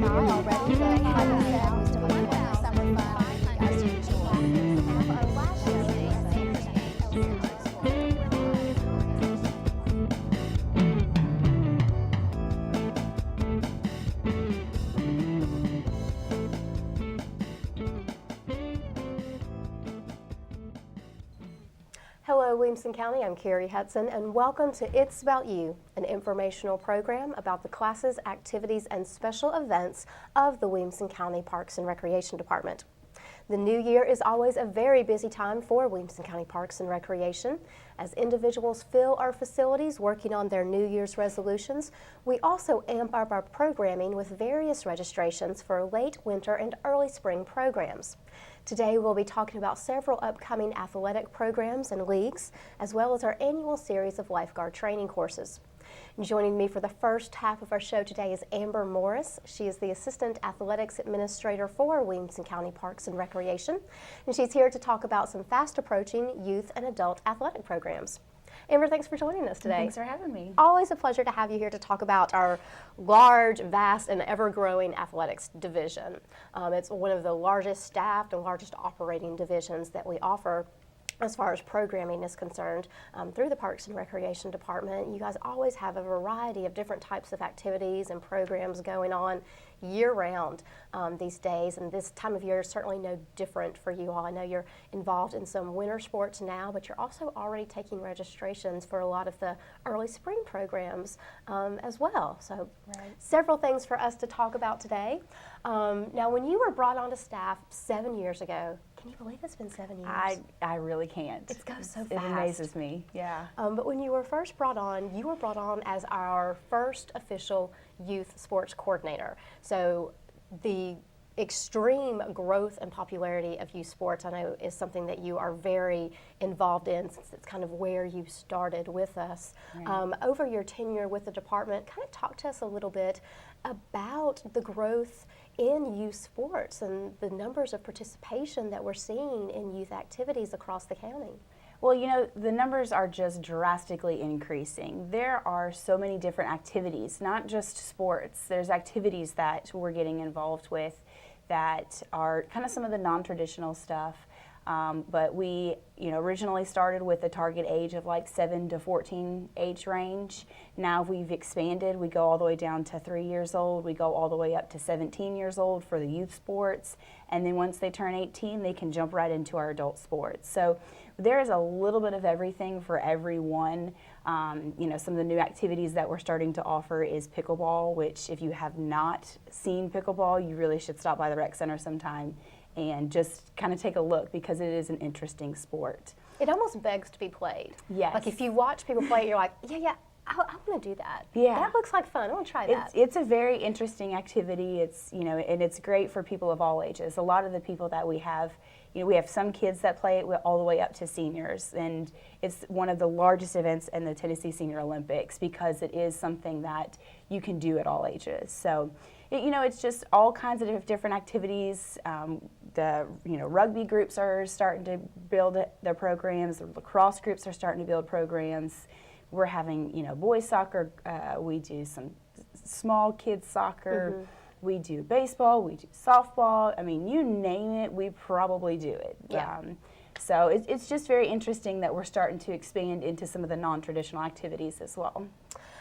gone by already, but like I said, we still have plenty of summer fun for you guys to enjoy. And for our last show, Hello, Williamson County. I'm Kerri Hudson, and welcome to It's About You, an informational program about the classes, activities, and special events of the Williamson County Parks and Recreation Department. The new year is always a very busy time for Williamson County Parks and Recreation. As individuals fill our facilities working on their New Year's resolutions, we also amp up our programming with various registrations for late winter and early spring programs. Today we'll be talking about several upcoming athletic programs and leagues, as well as our annual series of lifeguard training courses. Joining me for the first half of our show today is Amber Morris. She is the Assistant Athletics Administrator for Williamson County Parks and Recreation, and she's here to talk about some fast approaching youth and adult athletic programs. Amber, thanks for joining us today. Thanks for having me. Always a pleasure to have you here to talk about our large, vast, and ever-growing athletics division. It's one of the largest staffed and largest operating divisions that we offer as far as programming is concerned through the Parks and Recreation Department. You guys always have a variety of different types of activities and programs going on year-round these days, and this time of year is certainly no different for you all. I know you're involved in some winter sports now, but you're also already taking registrations for a lot of the early spring programs as well. So several things for us to talk about today. Now, when you were brought onto staff 7 years ago, can you believe it's been 7 years? I really can't. It goes so fast. It amazes me, yeah. But when you were first brought on, you were brought on as our first official youth sports coordinator. So the extreme growth and popularity of youth sports, I know, is something that you are very involved in, since it's kind of where you started with us. Right. Over your tenure with the department, kind of talk to us a little bit about the growth in youth sports and the numbers of participation that we're seeing in youth activities across the county. Well, you know, the numbers are just drastically increasing. There are so many different activities, not just sports. There's activities that we're getting involved with that are kind of some of the non-traditional stuff. But we, originally started with a target age of like 7 to 14 age range. Now we've expanded. We go all the way down to 3 years old. We go all the way up to 17 years old for the youth sports. And then once they turn 18, they can jump right into our adult sports. So there is a little bit of everything for everyone. Some of the new activities that we're starting to offer is pickleball, which if you have not seen pickleball, you really should stop by the rec center sometime and just kind of take a look, because it is an interesting sport. It almost begs to be played. Yes. Like if you watch people play, you're like, yeah, I want to do that. Yeah. That looks like fun. I want to try that. It's a very interesting activity. It's, and it's great for people of all ages. A lot of the people that we have, we have some kids that play it all the way up to seniors, and it's one of the largest events in the Tennessee Senior Olympics, because it is something that you can do at all ages. So, it's just all kinds of different activities. The rugby groups are starting to build their programs. The lacrosse groups are starting to build programs. We're having, boys soccer. We do some small kids soccer. Mm-hmm. We do baseball. We do softball. I mean, you name it, we probably do it. Yeah. So it's just very interesting that we're starting to expand into some of the non-traditional activities as well.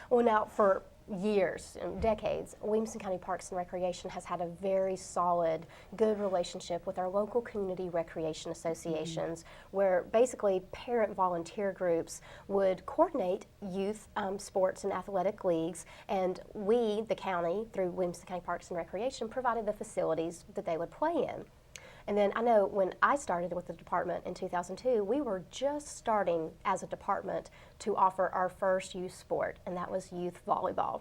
Well, now for years, decades, Williamson County Parks and Recreation has had a very solid, good relationship with our local community recreation associations, where basically parent volunteer groups would coordinate youth sports and athletic leagues, and we, the county, through Williamson County Parks and Recreation, provided the facilities that they would play in. And then I know when I started with the department in 2002, we were just starting as a department to offer our first youth sport, and that was youth volleyball.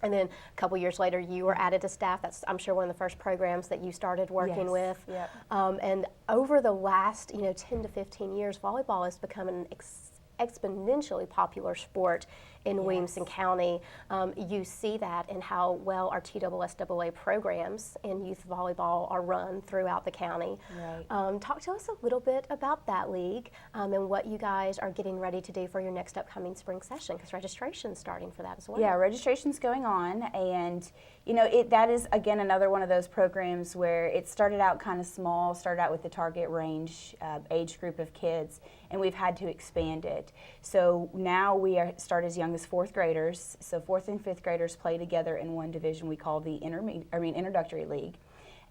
And then a couple years later, you were added to staff. That's, I'm sure, one of the first programs that you started working with. Yep. And over the last 10 to 15 years, volleyball has become an exponentially popular sport in Yes. Williamson County. You see that in how well our TSSAA programs in youth volleyball are run throughout the county. Right. Talk to us a little bit about that league and what you guys are getting ready to do for your next upcoming spring session, because registration's starting for that as well. Yeah, registration's going on, and that is again another one of those programs where it started out kind of small, started out with the target range age group of kids, and we've had to expand it. So now we start as young as fourth graders. So fourth and fifth graders play together in one division we call the introductory league.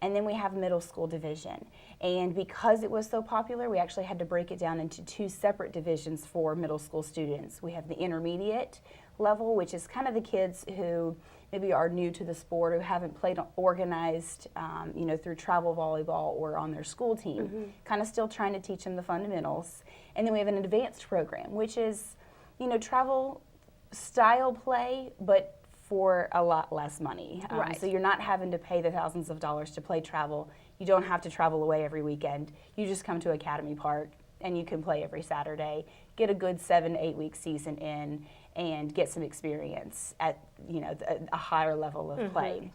And then we have middle school division. And because it was so popular, we actually had to break it down into two separate divisions for middle school students. We have the intermediate level, which is kind of the kids who maybe are new to the sport, who haven't played organized, through travel volleyball or on their school team, kind of still trying to teach them the fundamentals. And then we have an advanced program, which is, travel style play, but for a lot less money. Right. So you're not having to pay the thousands of dollars to play travel. You don't have to travel away every weekend. You just come to Academy Park and you can play every Saturday, get a good 7 to 8 week season in, and get some experience at a higher level of play.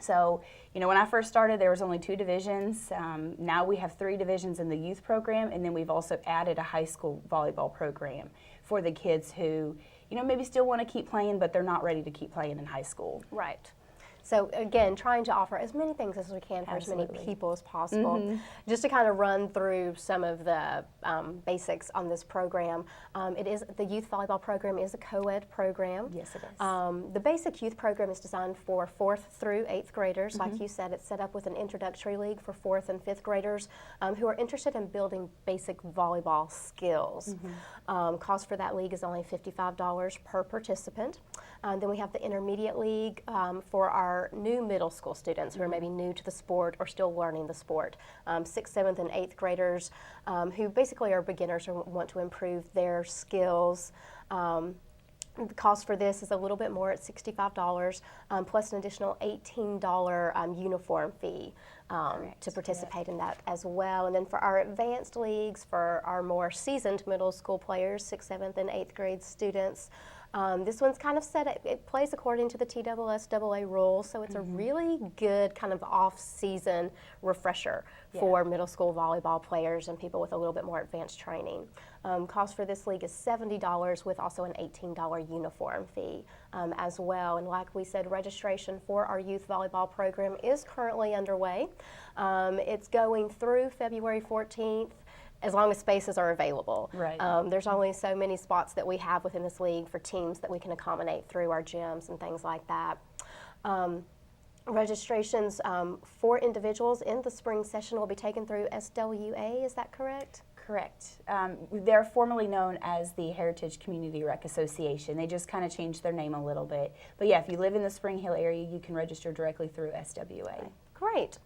So, when I first started, there was only 2 divisions. Now we have 3 divisions in the youth program, and then we've also added a high school volleyball program for the kids who, maybe still want to keep playing, but they're not ready to keep playing in high school. Right. So again, trying to offer as many things as we can for Absolutely. as many people as possible. Just to kind of run through some of the basics on this program, the youth volleyball program is a co-ed program. Yes, it is. The basic youth program is designed for 4th through 8th graders. Like you said, it's set up with an introductory league for 4th and 5th graders who are interested in building basic volleyball skills. Cost for that league is only $55 per participant. Then we have the intermediate league for our new middle school students who are maybe new to the sport or still learning the sport. 6th, 7th, and 8th graders who basically are beginners or want to improve their skills. The cost for this is a little bit more at $65 plus an additional $18 uniform fee to participate in that as well. And then for our advanced leagues, for our more seasoned middle school players, 6th, 7th, and 8th grade students, this one's kind of it plays according to the TSSAA rules, so it's a really good kind of off-season refresher for middle school volleyball players and people with a little bit more advanced training. Cost for this league is $70 with also an $18 uniform fee as well. And like we said, registration for our youth volleyball program is currently underway. It's going through February 14th. As long as spaces are available. Right. There's only so many spots that we have within this league for teams that we can accommodate through our gyms and things like that. Registrations for individuals in the spring session will be taken through SWA, is that correct? Correct. They're formerly known as the Heritage Community Rec Association. They just kind of changed their name a little bit. But yeah, if you live in the Spring Hill area, you can register directly through SWA. Okay. Great.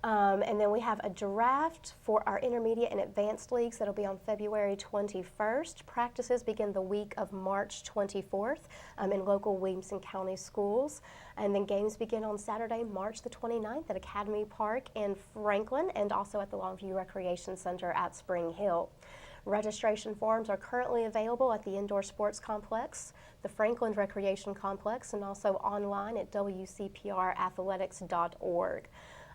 And then we have a draft for our intermediate and advanced leagues that'll be on February 21st. Practices begin the week of March 24th in local Williamson County schools. And then games begin on Saturday, March the 29th at Academy Park in Franklin and also at the Longview Recreation Center at Spring Hill. Registration forms are currently available at the Indoor Sports Complex, the Franklin Recreation Complex, and also online at wcprathletics.org.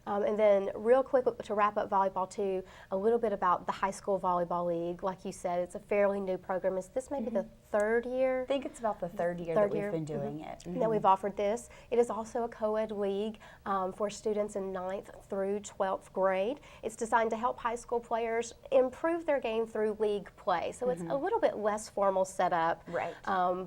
And then real quick to wrap up volleyball too, a little bit about the high school volleyball league. Like you said, it's a fairly new program. Is this maybe the 3rd year? I think it's about the third year that we've been doing it. That we've offered this. It is also a co-ed league for students in 9th through 12th grade. It's designed to help high school players improve their game through league play. So it's a little bit less formal setup. Right.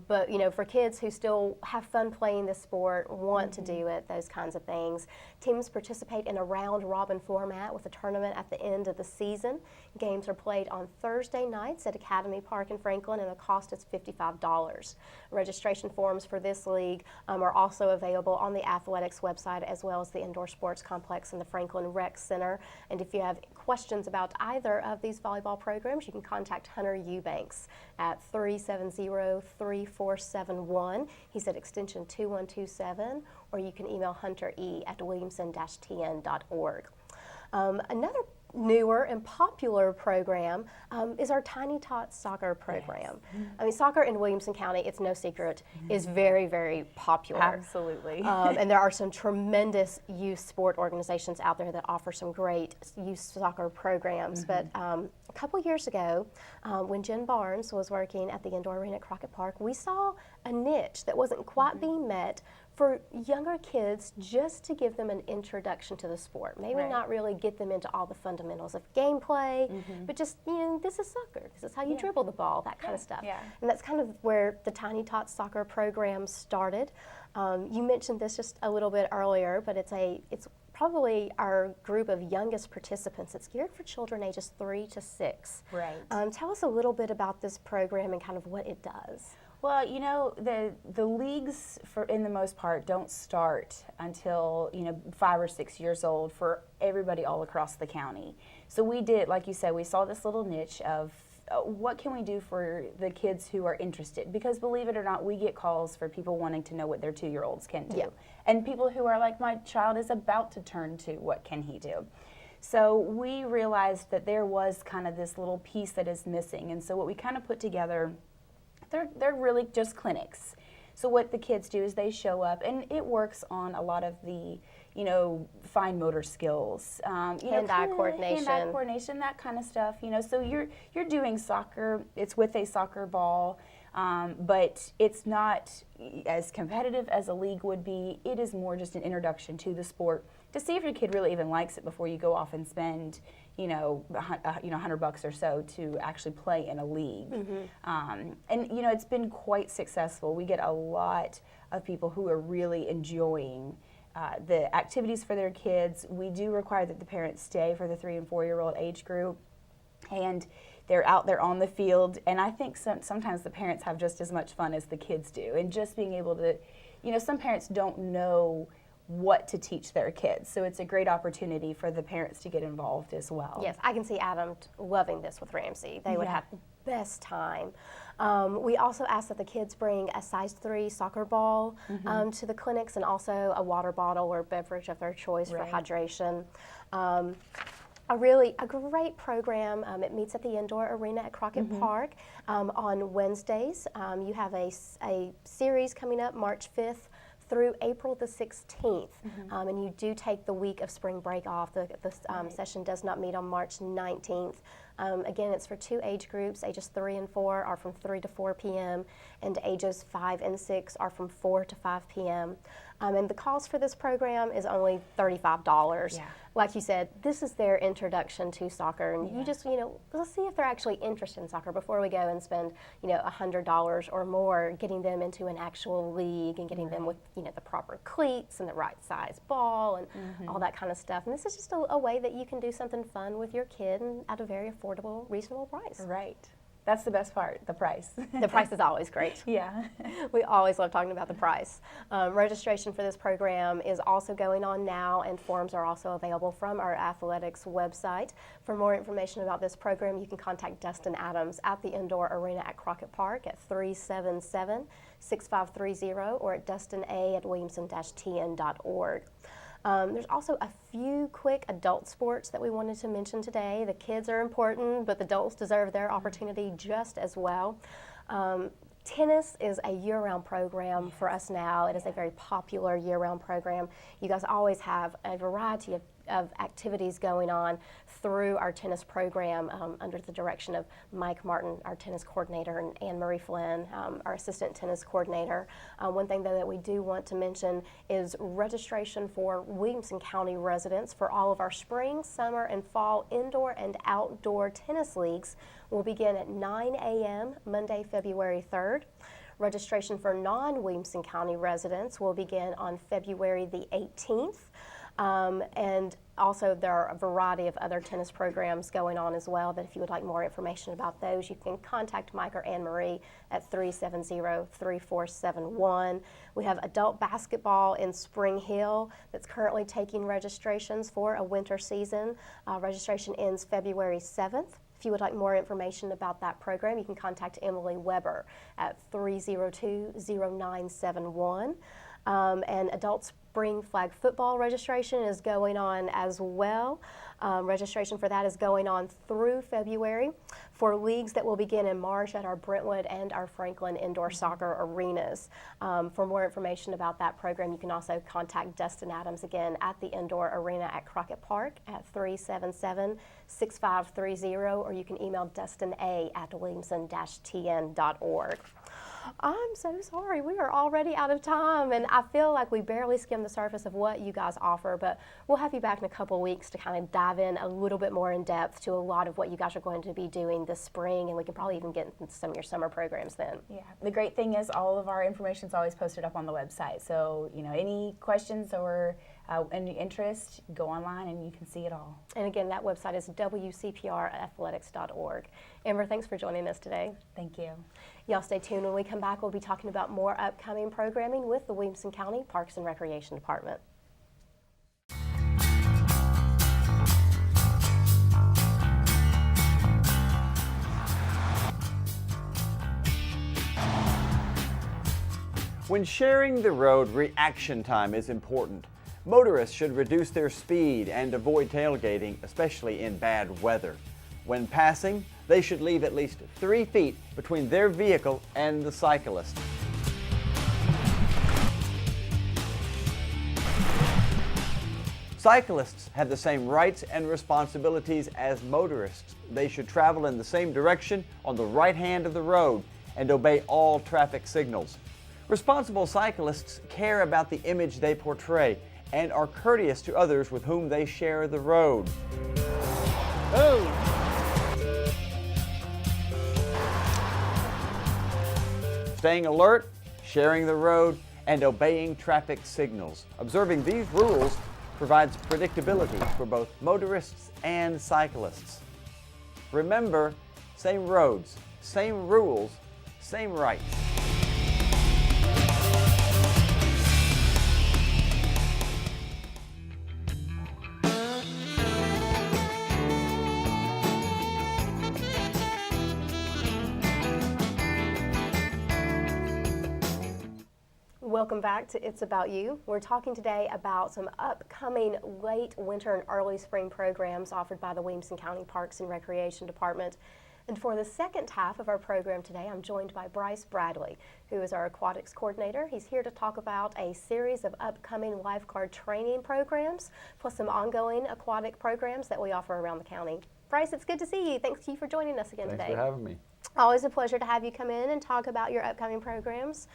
But for kids who still have fun playing this sport, want to do it, those kinds of things. Teams participate in a round-robin format with a tournament at the end of the season. Games are played on Thursday nights at Academy Park in Franklin, and the cost is $55. Registration forms for this league are also available on the athletics website as well as the Indoor Sports Complex and the Franklin Rec Center. And if you have questions about either of these volleyball programs, you can contact Hunter Eubanks at 370-3471. He's at extension 2127, or you can email huntere@williamson-tn.org. Another newer and popular program is our Tiny Tots soccer program. I mean, soccer in Williamson County, it's no secret, is very, very popular. Absolutely. And there are some tremendous youth sport organizations out there that offer some great youth soccer programs. But a couple years ago, when Jen Barnes was working at the indoor arena at Crockett Park, we saw a niche that wasn't quite being met for younger kids, just to give them an introduction to the sport. Maybe not really get them into all the fundamentals of gameplay, but just, this is soccer. This is how you dribble the ball, that kind of stuff. And that's kind of where the Tiny Tots soccer program started. You mentioned this just a little bit earlier, but it's probably our group of youngest participants. It's geared for children ages 3 to 6. Right. Tell us a little bit about this program and kind of what it does. Well, the leagues, in the most part, don't start until 5 or 6 years old for everybody all across the county. So we did, like you said, we saw this little niche of what can we do for the kids who are interested? Because believe it or not, we get calls for people wanting to know what their 2-year-olds can do, and people who are like, my child is about to turn to, what can he do? So we realized that there was kind of this little piece that is missing, and so what we kind of put together. They're really just clinics. So what the kids do is they show up, and it works on a lot of the, fine motor skills, hand-eye coordination, that kind of stuff. So you're doing soccer. It's with a soccer ball, but it's not as competitive as a league would be. It is more just an introduction to the sport to see if your kid really even likes it before you go off and spend $100 or so to actually play in a league. And it's been quite successful. We get a lot of people who are really enjoying the activities for their kids. We do require that the parents stay for the 3 and 4-year-old age group, and they're out there on the field. And I think sometimes the parents have just as much fun as the kids do, and just being able to, some parents don't know what to teach their kids. So it's a great opportunity for the parents to get involved as well. Yes, I can see Adam loving this with Ramsey. They would have the best time. We also ask that the kids bring a size 3 soccer ball to the clinics, and also a water bottle or beverage of their choice for hydration. A great program. It meets at the indoor arena at Crockett Park on Wednesdays. You have a series coming up March 5th through April the 16th, and you do take the week of spring break off. The session does not meet on March 19th. Again, it's for 2 age groups. Ages 3 and 4 are from 3 to 4 p.m., and ages 5 and 6 are from 4 to 5 p.m. And the cost for this program is only $35. Like you said, this is their introduction to soccer, and you just, let's see if they're actually interested in soccer before we go and spend, $100 or more getting them into an actual league and getting them with, the proper cleats and the right size ball and all that kind of stuff. And this is just a way that you can do something fun with your kid and at a very affordable, reasonable price. Right. That's the best part, the price. The price is always great. We always love talking about the price. Registration for this program is also going on now, and forms are also available from our athletics website. For more information about this program, you can contact Dustin Adams at the Indoor Arena at Crockett Park at 377-6530 or at dustina@williamson-tn.org. There's also a few quick adult sports that we wanted to mention today. The kids are important, but the adults deserve their opportunity just as well. Tennis is a year-round program for us now. It is a very popular year-round program. You guys always have a variety of activities going on through our tennis program under the direction of Mike Martin, our tennis coordinator, and Anne-Marie Flynn, our assistant tennis coordinator. One thing, though, that we do want to mention is registration for Williamson County residents for all of our spring, summer, and fall indoor and outdoor tennis leagues will begin at 9 a.m. Monday, February 3rd. Registration for non-Williamson County residents will begin on February the 18th. And also there are a variety of other tennis programs going on as well, that if you would like more information about those, you can contact Mike or Anne-Marie at 370-3471. We have adult basketball in Spring Hill that's currently taking registrations for a winter season. Registration ends February 7th. If you would like more information about that program, you can contact Emily Weber at 302-0971. And adult spring flag football registration is going on as well. Registration for that is going on through February for leagues that will begin in March at our Brentwood and our Franklin indoor soccer arenas. For more information about that program, you can also contact Dustin Adams again at the indoor arena at Crockett Park at 377-6530, or you can email dustina@williamson-tn.org. I'm so sorry. We are already out of time, and I feel like we barely skimmed the surface of what you guys offer, but we'll have you back in a couple of weeks to kind of dive in a little bit more in depth to a lot of what you guys are going to be doing this spring, and we can probably even get into some of your summer programs then. Yeah, the great thing is all of our information is always posted up on the website. So, any questions or any interest, go online and you can see it all. And again, that website is wcprathletics.org. Amber, thanks for joining us today. Thank you. Y'all stay tuned. When we come back, we'll be talking about more upcoming programming with the Williamson County Parks and Recreation Department. When sharing the road, reaction time is important. Motorists should reduce their speed and avoid tailgating, especially in bad weather. When passing, they should leave at least 3 feet between their vehicle and the cyclist. Cyclists have the same rights and responsibilities as motorists. They should travel in the same direction on the right hand of the road and obey all traffic signals. Responsible cyclists care about the image they portray and are courteous to others with whom they share the road. Staying alert, sharing the road, and obeying traffic signals. Observing these rules provides predictability for both motorists and cyclists. Remember, same roads, same rules, same rights. Welcome back to It's About You. We're talking today about some upcoming late winter and early spring programs offered by the Williamson County Parks and Recreation Department. And for the second half of our program today, I'm joined by Bryce Bradley, who is our aquatics coordinator. He's here to talk about a series of upcoming lifeguard training programs, plus some ongoing aquatic programs that we offer around the county. Bryce, it's good to see you. Thank you for joining us again today. Thanks for having me. Always a pleasure to have you come in and talk about your upcoming programs.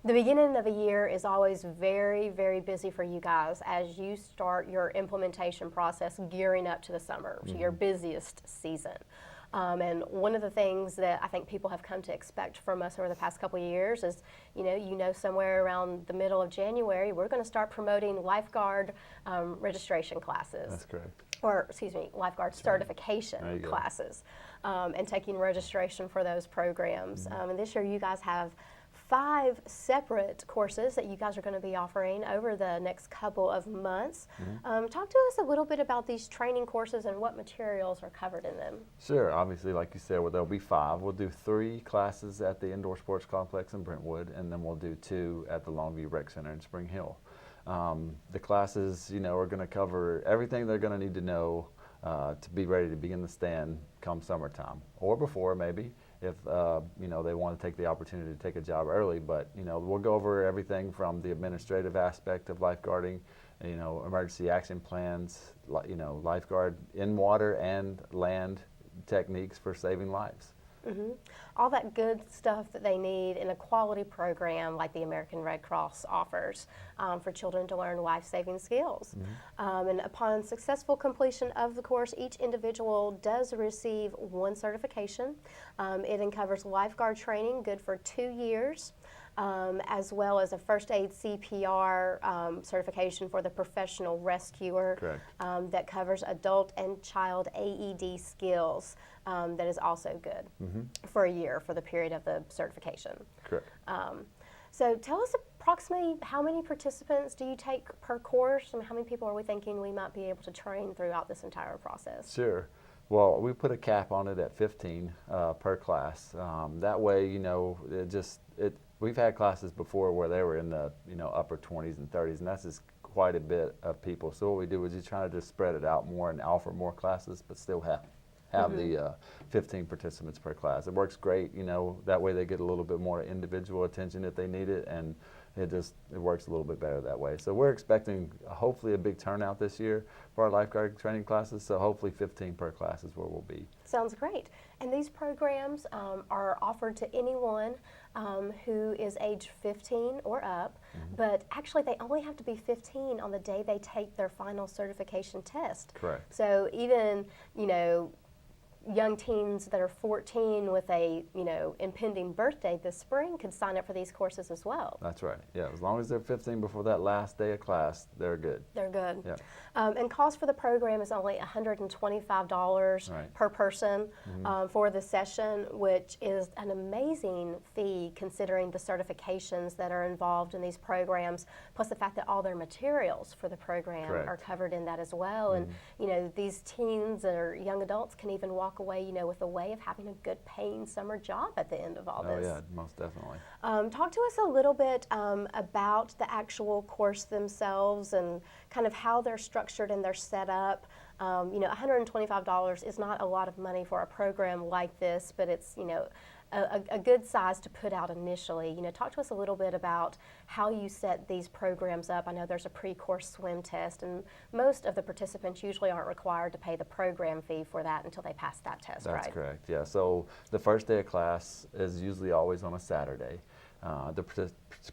The beginning of a year is always very, very busy for you guys as you start your implementation process gearing up to the summer, to your busiest season. And one of the things that I think people have come to expect from us over the past couple of years is, somewhere around the middle of January, we're going to start promoting lifeguard registration classes. That's correct. Or, lifeguard certification classes, and taking registration for those programs. And this year you guys have 5 separate courses that you guys are going to be offering over the next couple of months. Talk to us a little bit about these training courses and what materials are covered in them. Sure. Obviously, like you said, there'll be 5. We'll do 3 classes at the Indoor Sports Complex in Brentwood, and then we'll do 2 at the Longview Rec Center in Spring Hill. The classes, are going to cover everything they're going to need to know to be ready to begin the stand come summertime, or before maybe, if they want to take the opportunity to take a job early. But we'll go over everything from the administrative aspect of lifeguarding, emergency action plans, lifeguard in water and land techniques for saving lives. All that good stuff that they need in a quality program like the American Red Cross offers for children to learn life-saving skills. And upon successful completion of the course, each individual does receive 1 certification. It covers lifeguard training, good for 2 years. As well as a first aid CPR certification for the professional rescuer. That covers adult and child AED skills. That is also good for a year for the period of the certification. Correct. So tell us approximately how many participants do you take per course, and how many people are we thinking we might be able to train throughout this entire process? Sure. Well, we put a cap on it at 15 per class. That way, we've had classes before where they were in the upper 20s and 30s, and that's just quite a bit of people. So what we do is just try to just spread it out more and offer more classes, but still have the 15 participants per class. It works great, that way they get a little bit more individual attention if they need it, and it works a little bit better that way. So we're expecting hopefully a big turnout this year for our lifeguard training classes, so hopefully 15 per class is where we'll be. Sounds great. And these programs are offered to anyone who is age 15 or up, but actually they only have to be 15 on the day they take their final certification test. Correct. So even, young teens that are 14 with a, impending birthday this spring could sign up for these courses as well. That's right. Yeah, as long as they're 15 before that last day of class, they're good. They're good. Yeah. And cost for the program is only $125 Right. per person for the session, which is an amazing fee considering the certifications that are involved in these programs, plus the fact that all their materials for the program Correct. are covered in that as well. And these teens or young adults can even walk away, with a way of having a good paying summer job at the end of all Oh this. yeah, most definitely. Talk to us a little bit about the actual course themselves and kind of how they're structured and they're set up. $125 is not a lot of money for a program like this, but it's, a good size to put out initially. Talk to us a little bit about how you set these programs up. I know there's a pre-course swim test, and most of the participants usually aren't required to pay the program fee for that until they pass that test, right? That's correct, yeah. So the first day of class is usually always on a Saturday. The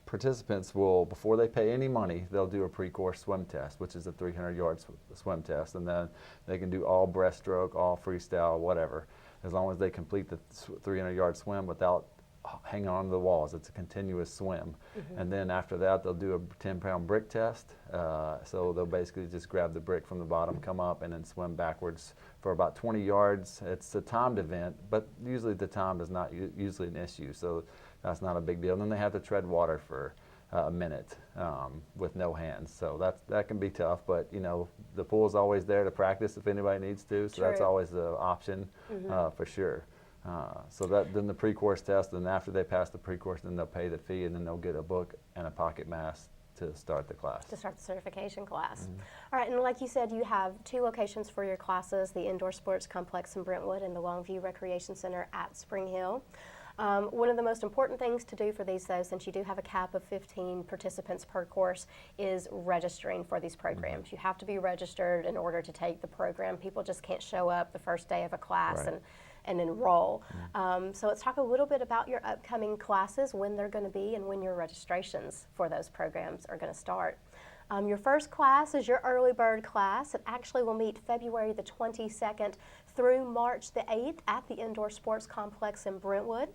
participants will, before they pay any money, they'll do a pre-course swim test, which is a 300-yard swim test, and then they can do all breaststroke, all freestyle, whatever, as long as they complete the 300-yard swim without hanging on to the walls. It's a continuous swim. And then after that, they'll do a 10-pound brick test. So they'll basically just grab the brick from the bottom, come up, and then swim backwards for about 20 yards. It's a timed event, but usually the time is not usually an issue, so that's not a big deal. And then they have to tread water for a minute with no hands. So that can be tough, but the pool's always there to practice if anybody needs to, so that's True. always an option for sure. So then the pre-course test, and after they pass the pre-course, then they'll pay the fee, and then they'll get a book and a pocket mask to start the class. To start the certification class. All right, and like you said, you have 2 locations for your classes, the Indoor Sports Complex in Brentwood and the Longview Recreation Center at Spring Hill. One of the most important things to do for these, though, since you do have a cap of 15 participants per course, is registering for these programs. You have to be registered in order to take the program. People just can't show up the first day of a class Right. and enroll. So let's talk a little bit about your upcoming classes, when they're going to be, and when your registrations for those programs are going to start. Your first class is your early bird class. It actually will meet February the 22nd through March the 8th at the Indoor Sports Complex in Brentwood.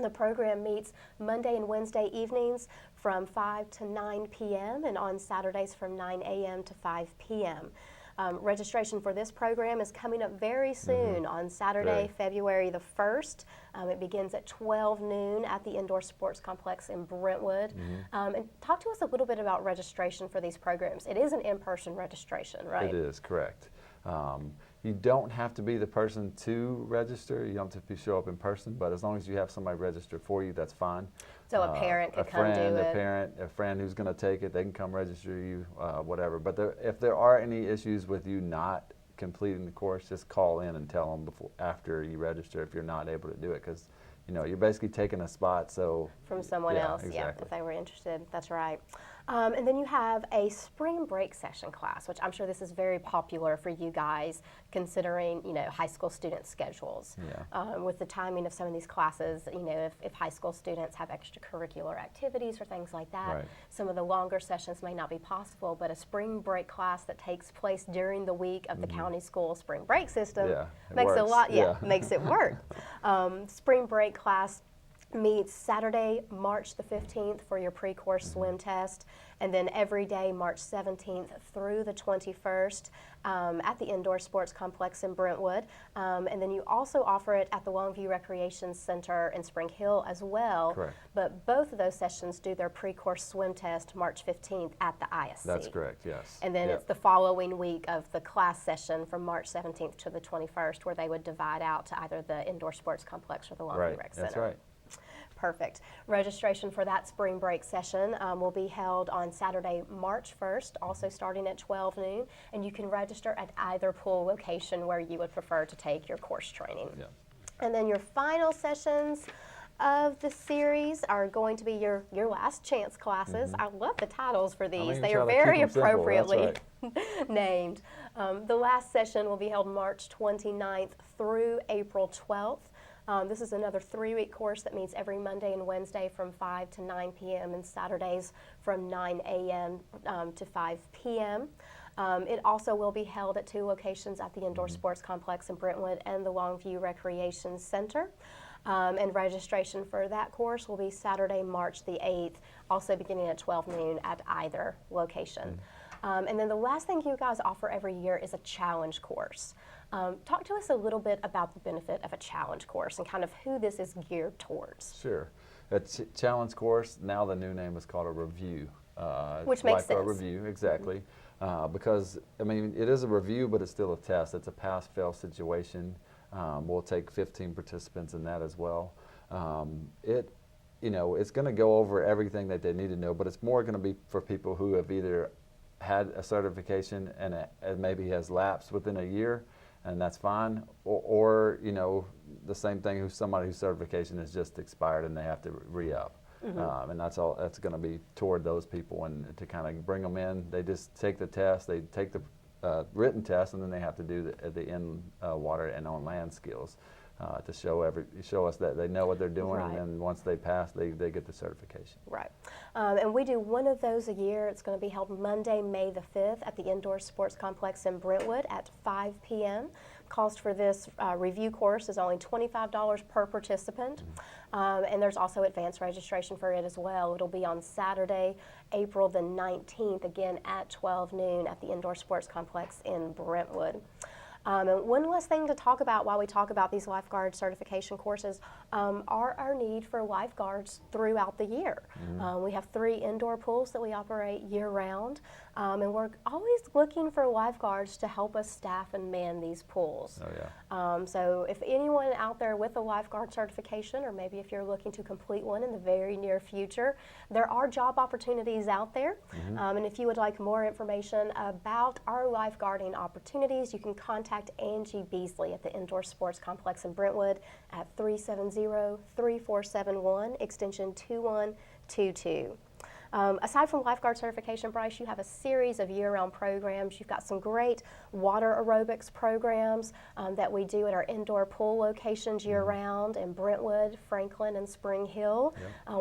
The program meets Monday and Wednesday evenings from 5 to 9 p.m. and on Saturdays from 9 a.m. to 5 p.m. Registration for this program is coming up very soon on Saturday, Right. February the 1st. It begins at 12 noon at the Indoor Sports Complex in Brentwood. And talk to us a little bit about registration for these programs. It is an in-person registration, right? It is, correct. You don't have to be the person to register. You don't have to show up in person, but as long as you have somebody register for you, that's fine. So a parent could come do it. A friend who's going to take it, they can come register you, whatever. But if there are any issues with you not completing the course, just call in and tell them after you register if you're not able to do it, because you're basically taking a spot. So From someone yeah, else, exactly. yeah, if they were interested. That's right. And then you have a spring break session class, which I'm sure this is very popular for you guys, considering high school student schedules. Yeah. With the timing of some of these classes, if high school students have extracurricular activities or things like that, Right. some of the longer sessions may not be possible. But a spring break class that takes place during the week of the county school spring break system Yeah, it makes it a works. lot. Yeah. Makes it work. Spring break class meets Saturday, March the 15th for your pre-course swim test, and then every day, March 17th through the 21st at the Indoor Sports Complex in Brentwood. And then you also offer it at the Longview Recreation Center in Spring Hill as well. Correct. But both of those sessions do their pre-course swim test March 15th at the ISC. That's correct, yes. And then Yep. it's the following week of the class session from March 17th to the 21st, where they would divide out to either the Indoor Sports Complex or the Longview Right, Rec Center. that's right. Perfect. Registration for that spring break session will be held on Saturday, March 1st, also starting at 12 noon, and you can register at either pool location where you would prefer to take your course training. Yeah. And then your final sessions of the series are going to be your last chance classes. I love the titles for these. mean, They try are to keep very them simple, that's appropriately right. named. The last session will be held March 29th through April 12th. This is another 3-week course that meets every Monday and Wednesday from 5 to 9 p.m. and Saturdays from 9 a.m. To 5 p.m. It also will be held at 2 locations at the Indoor Sports Complex in Brentwood and the Longview Recreation Center. And registration for that course will be Saturday, March the 8th, also beginning at 12 noon at either location. And then the last thing you guys offer every year is a challenge course. Talk to us a little bit about the benefit of a challenge course and kind of who this is geared towards. Sure. A challenge course, now the new name is called a review. Which makes lifeguard sense. review, exactly. Because, I mean, it is a review, but it's still a test. It's a pass-fail situation. We'll take 15 participants in that as well. It's going to go over everything that they need to know, but it's more going to be for people who have either had a certification and it maybe has lapsed within a year, and that's fine, or the same thing who's somebody whose certification has just expired and they have to re-up. And that's going to be toward those people, and to kind of bring them in. They just take the test, they take the written test, and then they have to do the in water and on land skills to show us that they know what they're doing, Right. and then once they pass, they get the certification. Right. And we do one of those a year. It's going to be held Monday, May the 5th at the Indoor Sports Complex in Brentwood at 5 p.m. Cost for this review course is only $25 per participant. And there's also advanced registration for it as well. It'll be on Saturday, April the 19th, again at 12 noon at the Indoor Sports Complex in Brentwood. And one last thing to talk about while we talk about these lifeguard certification courses are our need for lifeguards throughout the year. We have 3 indoor pools that we operate year-round, and we're always looking for lifeguards to help us staff and man these pools. Oh, yeah. So if anyone out there with a lifeguard certification, or maybe if you're looking to complete one in the very near future, there are job opportunities out there. And if you would like more information about our lifeguarding opportunities, you can contact Angie Beasley at the Indoor Sports Complex in Brentwood at 370-3471, extension 2122. Aside from lifeguard certification, Bryce, you have a series of year-round programs. You've got some great water aerobics programs that we do at our indoor pool locations year-round in Brentwood, Franklin, and Spring Hill.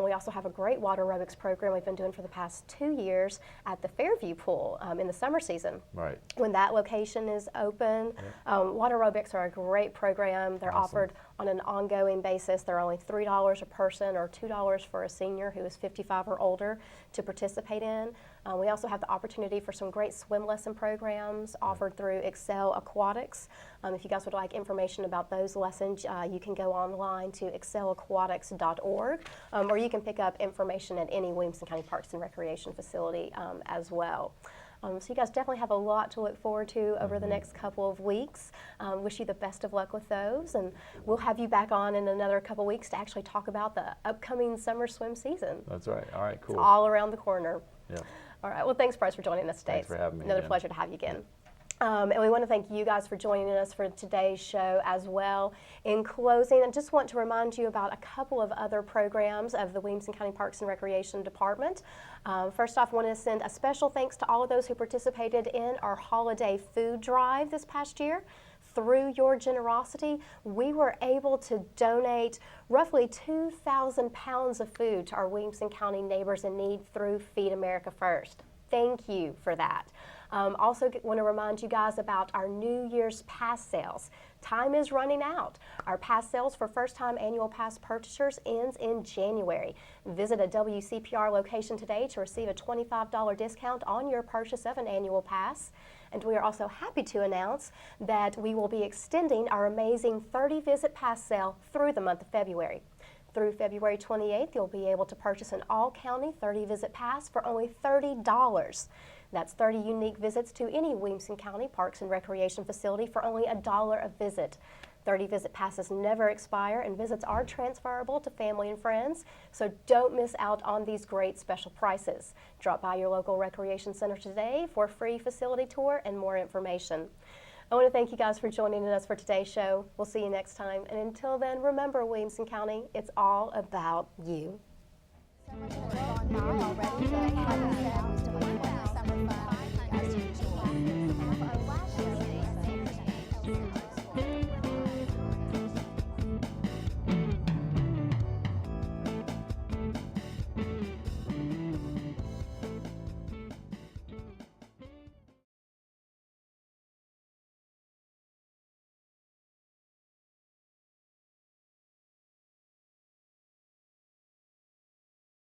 We also have a great water aerobics program we've been doing for the past 2 years at the Fairview Pool in the summer season. Right. When that location is open, water aerobics are a great program. They're offered on an ongoing basis. They're only $3 a person or $2 for a senior who is 55 or older to participate in. We also have the opportunity for some great swim lesson programs offered through Excel Aquatics. If you guys would like information about those lessons, you can go online to excelaquatics.org, or you can pick up information at any Williamson County Parks and Recreation facility as well. So you guys definitely have a lot to look forward to over the next couple of weeks. Wish you the best of luck with those, and we'll have you back on in another couple of weeks to actually talk about the upcoming summer swim season. That's right. All right, cool. It's all around the corner. Yeah. All right, well, thanks, Bryce, for joining us today. Thanks for having me Another again. pleasure to have you again. And we want to thank you guys for joining us for today's show as well. In closing, I just want to remind you about a couple of other programs of the Williamson County Parks and Recreation Department. First off, I want to send a special thanks to all of those who participated in our holiday food drive this past year. Through your generosity, we were able to donate roughly 2,000 pounds of food to our Williamson County neighbors in need through Feed America First. Thank you for that. Also want to remind you guys about our New Year's pass sales. Time is running out. Our pass sales for first-time annual pass purchasers ends in January. Visit a WCPR location today to receive a $25 discount on your purchase of an annual pass. And we are also happy to announce that we will be extending our amazing 30-visit pass sale through the month of February. Through February 28th, you'll be able to purchase an all-county 30-visit pass for only $30. That's 30 unique visits to any Williamson County Parks and Recreation facility for only $1 a visit. 30 visit passes never expire, and visits are transferable to family and friends, so don't miss out on these great special prices. Drop by your local recreation center today for a free facility tour and more information. I want to thank you guys for joining us for today's show. We'll see you next time, and until then, remember, Williamson County, it's all about you. So much has gone by already.